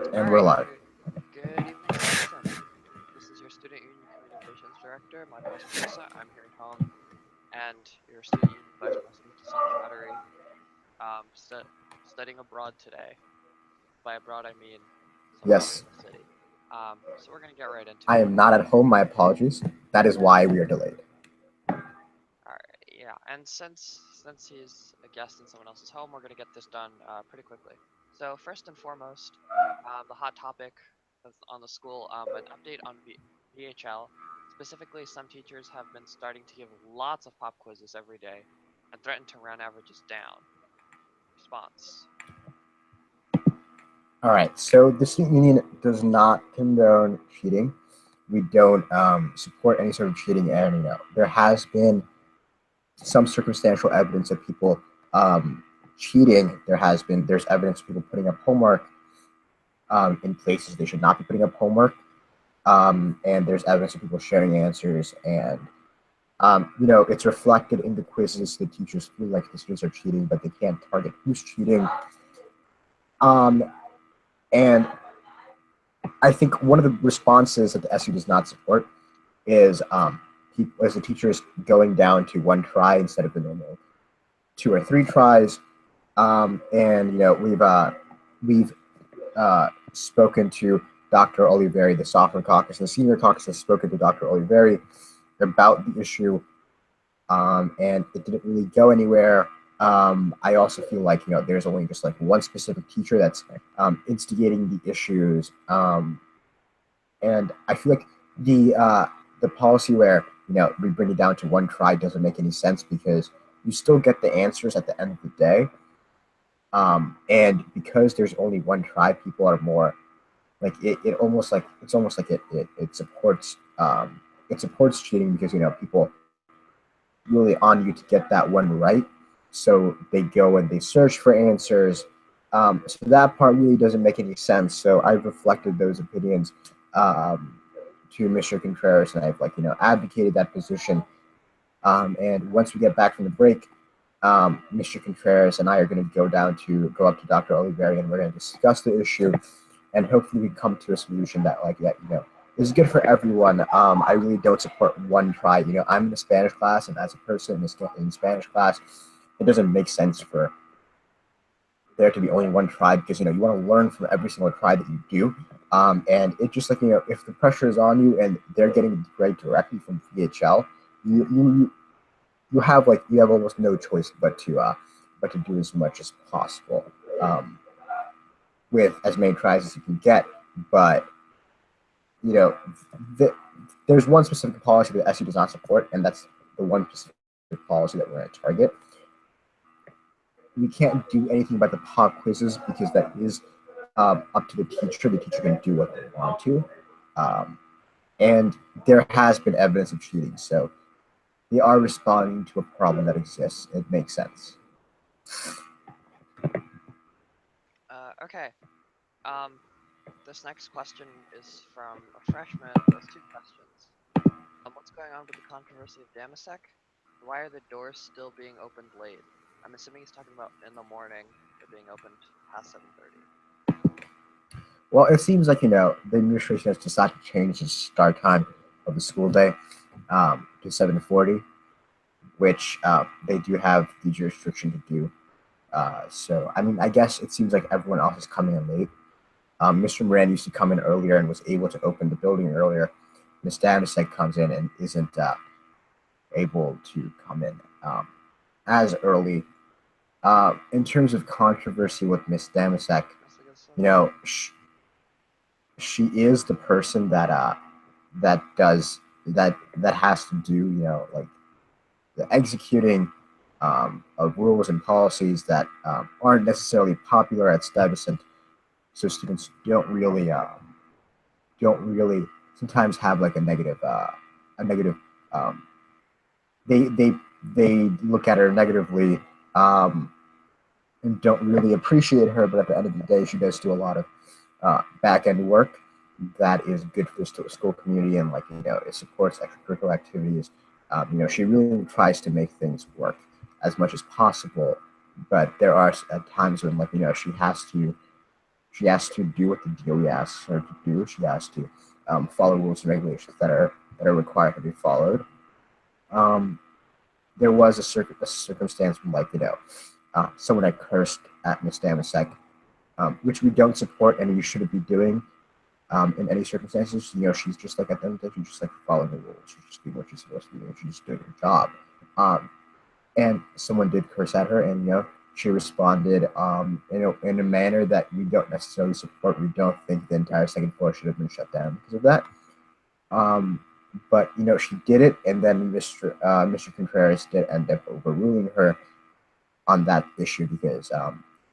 All And we're right, live. good evening, citizen. This is your Student Union Communications Director, Matas Pusa. I'm here at home, and your Student Union Vice President, Hassan Chattery, studying abroad today. By abroad, I mean somewhere away Yes, in the city. So we're going to get right into I it. am not at home. My apologies. That is why we are delayed. All right, yeah, and since he's a guest in someone else's home, we're going to get this done pretty quickly. So first and foremost, the hot topic on the school, an update on VHL. Specifically, some teachers have been starting to give lots of pop quizzes every day and threaten to run averages down. Response. All right. So the student union does not condone cheating. We don't support any sort of cheating, and there has been some circumstantial evidence of people cheating. There's evidence of people putting up homework in places they should not be putting up homework, and there's evidence of people sharing answers and it's reflected in the quizzes. The teachers feel like the students are cheating, but they can't target who's cheating. Um, and I think one of the responses that the SU does not support is the teachers going down to one try instead of the normal two or three tries. And we've spoken to Dr. Oliveri, the sophomore caucus, and the senior caucus has spoken to Dr. Oliveri about the issue, and it didn't really go anywhere. I also feel like there's only just like one specific teacher that's instigating the issues, and I feel like the policy where we bring it down to one try doesn't make any sense because you still get the answers at the end of the day, and because there's only one try, people are more like it almost like it's almost like it supports cheating because people really on you to get that one right. So they go and they search for answers. So that part really doesn't make any sense. So I've reflected those opinions to Mr. Contreras, and I've advocated that position. And once we get back from the break, Mr. Contreras and I are going to go up to Dr. Oliveri, and we're going to discuss the issue, and hopefully we come to a solution that is good for everyone. I really don't support one try. I'm in a Spanish class, and as a person in Spanish class, it doesn't make sense for there to be only one try because you want to learn from every single try that you do. And it just if the pressure is on you and they're getting the grade directly from VHL, you have almost no choice but to do as much as possible with as many tries as you can get. But you know, th- there's one specific policy that SU does not support, and that's the one specific policy that we're going to target. We can't do anything about the pop quizzes because that is up to the teacher. The teacher can do what they want to. Um, and there has been evidence of cheating, so they are responding to a problem that exists. It makes sense. Okay. Um, this next question is from a freshman. There's two questions. What's going on with the controversy of Damasek? Why are the doors still being opened late? I'm assuming he's talking about in the morning. They're being opened past 7:30. Well, it seems like the administration has decided to change the start time of the school day to 7:40, which they do have the jurisdiction to do. So, I mean, I guess it seems like everyone else is coming in late. Mr. Moran used to come in earlier and was able to open the building earlier. Ms. Damasek comes in and isn't able to come in as early. In terms of controversy with Ms. Damasek, you know, she is the person that does that has to do the executing of rules and policies that aren't necessarily popular at Stuyvesant, so students don't really sometimes have like a negative um, they they look at her negatively, um, and don't really appreciate her. But at the end of the day, she does do a lot of back end work that is good for the school community, and it supports extracurricular activities. She really tries to make things work as much as possible, but there are at times when she has to She has to do what the DOE asks her to do. She has to follow rules and regulations that are required to be followed. Um, there was a circumstance when, like, someone had cursed at Miss Damasek, which we don't support and you shouldn't be doing in any circumstances. She's just like, at the end of the day, she's just like following the rules. She's just doing what she's supposed to be doing. She's just doing her job. And someone did curse at her, and she responded in a manner that we don't necessarily support. We don't think the entire second floor should have been shut down because of that. Um, but she did it, and then Mr. Contreras did end up overruling her on that issue because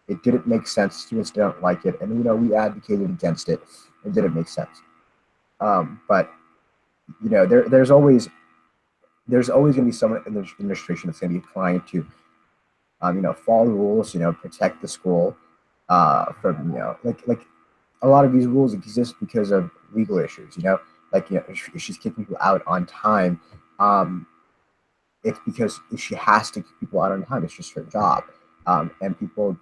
it didn't make sense. Students didn't like it, and we advocated against it. It didn't make sense. But there's always going to be someone in the administration that's going to be trying to follow the rules, protect the school from like a lot of these rules exist because of legal issues. If she's kicking people out on time, it's because she has to keep people out on time. It's just her job, and people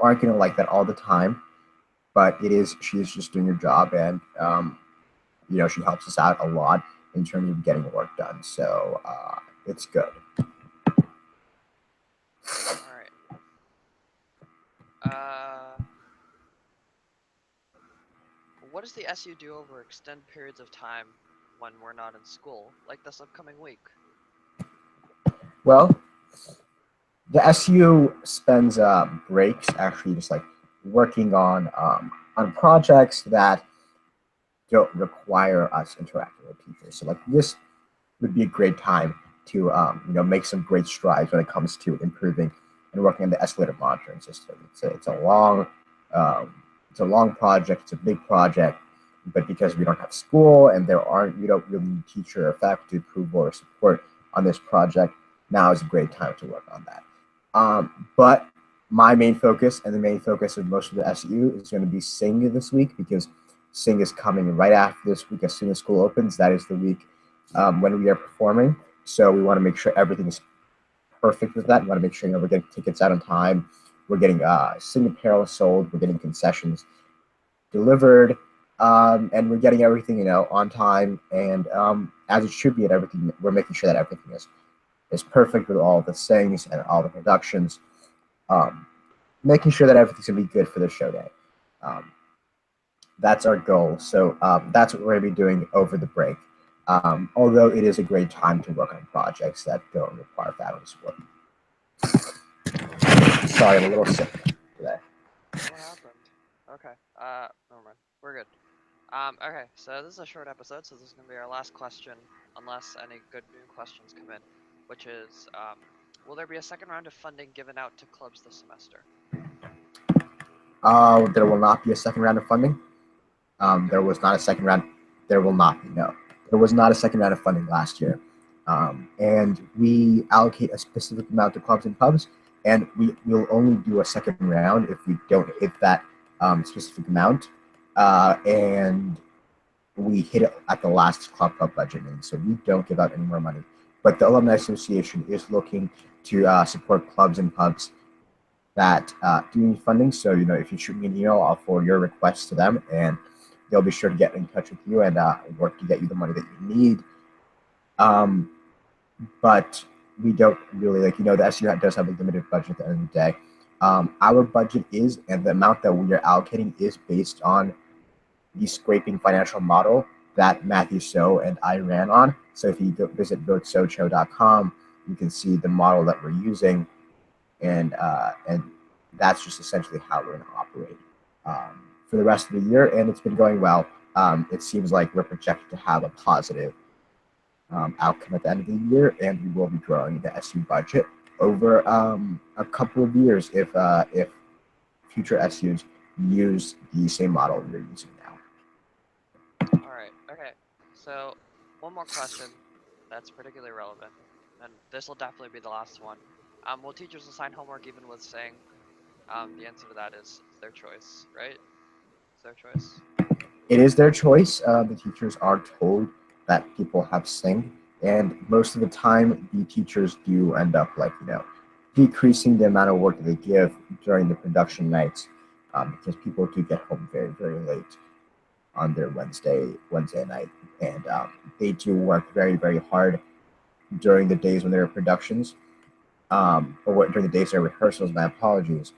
aren't going to like that all the time. But she is just doing her job, and she helps us out a lot in terms of getting work done. So it's good. All right. What does the SU do over extended periods of time when we're not in school, like this upcoming week? Well, the SU spends breaks actually just like working on projects that don't require us interacting with teachers. So like this would be a great time to make some great strides when it comes to improving and working on the escalator monitoring system. It's a long project. It's a big project, but because we don't have school and we don't really need teacher or faculty approval or support on this project, now is a great time to work on that. But my main focus and the main focus of most of the SU is going to be Sing this week, because Sing is coming right after this week. As soon as school opens, that is the week when we are performing. So we want to make sure everything is perfect with that. We want to make sure we're getting tickets out on time. We're getting Sing apparel sold. We're getting concessions delivered, and we're getting everything on time and as it should be. And everything, we're making sure that everything is perfect with all the sings and all the productions. Making sure that everything's gonna be good for the show day. That's our goal. So that's what we're gonna be doing over the break. Although it is a great time to work on projects that don't require faculty support. Sorry, I'm a little sick today. What happened? Okay. Never mind. We're good. Okay, so this is a short episode, so this is gonna be our last question, unless any good new questions come in, which is, will there be a second round of funding given out to clubs this semester? There will not be a second round of funding. There was not a second round. There will not be. No, there was not a second round of funding last year, and we allocate a specific amount to clubs and pubs, and we will only do a second round if we don't hit that specific amount, and we hit it at the last club pub budget meeting, so we don't give out any more money. But the Alumni Association is looking to support clubs and pubs that do need funding. So if you shoot me an email, I'll forward your request to them, and they'll be sure to get in touch with you and work to get you the money that you need. But we don't really the SU does have a limited budget at the end of the day. Our budget is, and the amount that we are allocating is based on the scraping financial model that Matthew So and I ran on. So if you visit votesocho.com, you can see the model that we're using, and that's just essentially how we're going to operate for the rest of the year, and it's been going well. It seems like we're projected to have a positive outcome at the end of the year, and we will be growing the SU budget over a couple of years if future SUs use the same model we're using now. All right. Okay. So one more question that's particularly relevant, and this will definitely be the last one. Will teachers assign homework even with Sing? The answer to that is their choice, right? It's their choice. It is their choice. The teachers are told that people have Sing, and most of the time, the teachers do end up decreasing the amount of work that they give during the production nights because people do get home very, very late on their Wednesday night, and they do work very, very hard during the days when there are productions, during the days there are rehearsals. My apologies.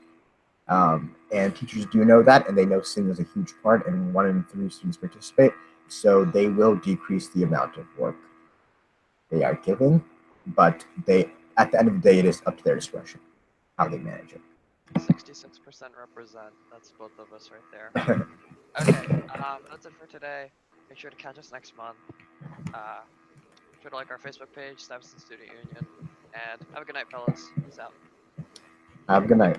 And teachers do know that, and they know singing is a huge part, and 1 in 3 students participate, so they will decrease the amount of work they are given, but they at the end of the day, it is up to their discretion how they manage it. 66% represent. That's both of us right there. Okay, that's it for today. Make sure to catch us next month. Make sure to like our Facebook page, Stuyvesant Student Union, and have a good night, fellas. Peace out. Have a good night.